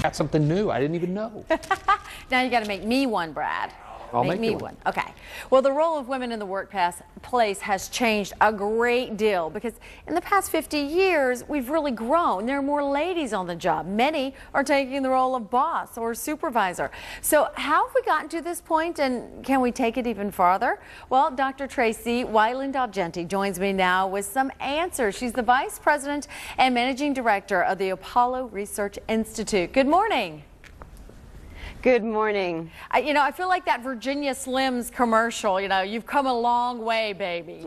got something new. I didn't even know. Now you got to make me one, Brad. I'll make me you one. Okay. Well, the role of women in the workplace has changed a great deal because in the past 50 years, we've really grown. There are more ladies on the job. Many are taking the role of boss or supervisor. So how have we gotten to this point, and can we take it even farther? Well, Dr. Tracey Wilen-Daugenti joins me now with some answers. She's the Vice President and Managing Director of the Apollo Research Institute. Good morning. Good morning. I feel like that Virginia Slims commercial, you've come a long way, baby.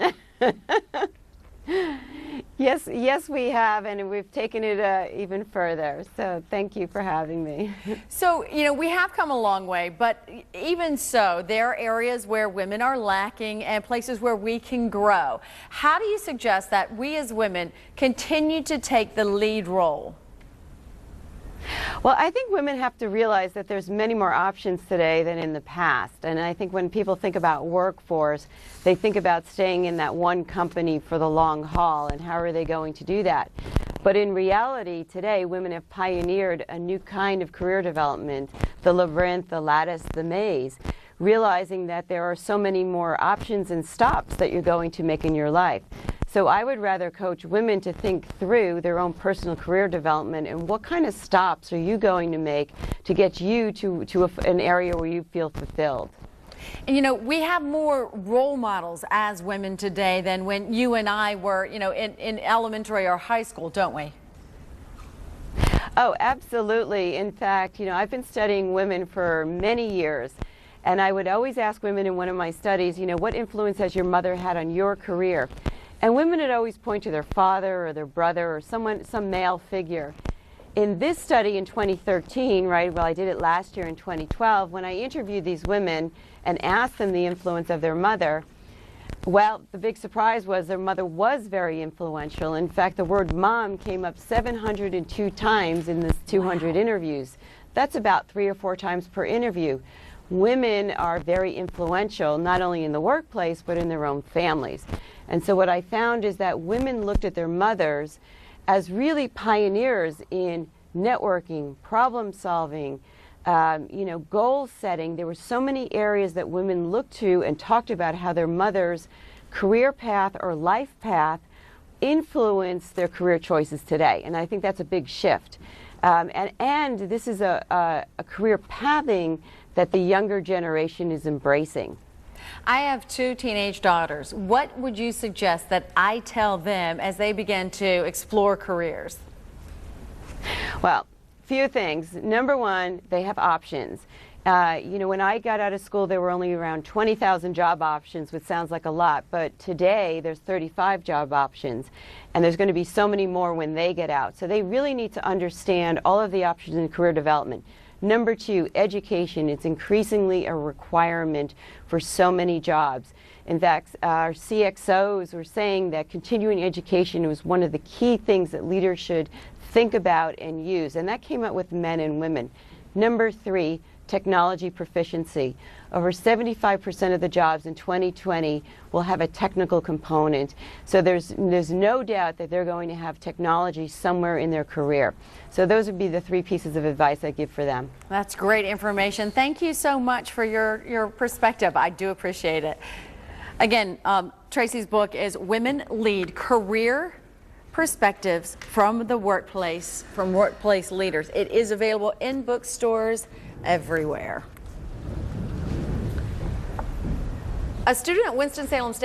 Yes, we have, and we've taken it even further. So thank you for having me. So, we have come a long way, but even so, there are areas where women are lacking and places where we can grow. How do you suggest that we as women continue to take the lead role? Well, I think women have to realize that there's many more options today than in the past. And I think when people think about workforce, they think about staying in that one company for the long haul and how are they going to do that. But in reality, today, women have pioneered a new kind of career development, the labyrinth, the lattice, the maze, realizing that there are so many more options and stops that you're going to make in your life. So I would rather coach women to think through their own personal career development and what kind of stops are you going to make to get you to an area where you feel fulfilled. And we have more role models as women today than when you and I were, in elementary or high school, don't we? Oh, absolutely. In fact, I've been studying women for many years. And I would always ask women in one of my studies, what influence has your mother had on your career? And women would always point to their father or their brother or some male figure. In this study in 2013, right, well, I did it last year in 2012, when I interviewed these women and asked them the influence of their mother, well, the big surprise was their mother was very influential. In fact, the word mom came up 702 times in this 200 interviews. That's about 3 or 4 times per interview. Women are very influential, not only in the workplace, but in their own families. And so what I found is that women looked at their mothers as really pioneers in networking, problem solving, goal setting. There were so many areas that women looked to and talked about how their mother's career path or life path influenced their career choices today. And I think that's a big shift. And this is a career pathing that the younger generation is embracing. I have 2 teenage daughters. What would you suggest that I tell them as they begin to explore careers? Well, few things. Number one, they have options. When I got out of school, there were only around 20,000 job options, which sounds like a lot, but today there's 35 job options, and there's going to be so many more when they get out. So they really need to understand all of the options in career development. Number 2, education. It's increasingly a requirement for so many jobs. In fact, our CXOs were saying that continuing education was one of the key things that leaders should think about and use, and that came out with men and women. Number 3, technology proficiency. Over 75% of the jobs in 2020 will have a technical component. So there's no doubt that they're going to have technology somewhere in their career. So those would be the 3 pieces of advice I give for them. That's great information. Thank you so much for your perspective. I do appreciate it. Again, Tracey's book is Women Lead: Career Perspectives from the Workplace, from Workplace Leaders. It is available in bookstores everywhere. A student at Winston-Salem State